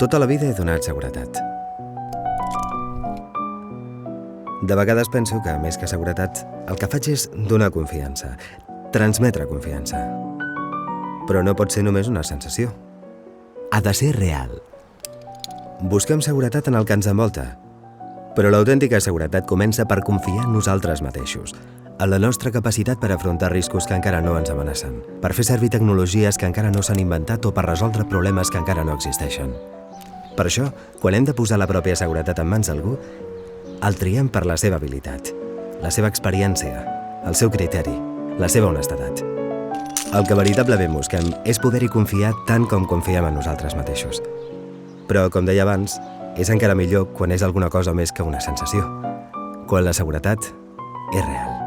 Tota la vida he donat seguretat. De vegades penso que, més que seguretat, el que faig és donar confiança, transmetre confiança. Però no pot ser només una sensació. Ha de ser real. Busquem seguretat en el que ens envolta, però l'autèntica seguretat comença per confiar en nosaltres mateixos, en la nostra capacitat per afrontar riscos que encara no ens amenacen, per fer servir tecnologies que encara no s'han inventat o per resoldre problemes que encara no existeixen. Per això, quan hem de posar la pròpia seguretat en mans d'algú, el triem per la seva habilitat, la seva experiència, el seu criteri, la seva honestedat. El que veritablement busquem és poder-hi confiar tant com confiem en nosaltres mateixos. Però, com deia abans, és encara millor quan és alguna cosa més que una sensació, quan la seguretat és real.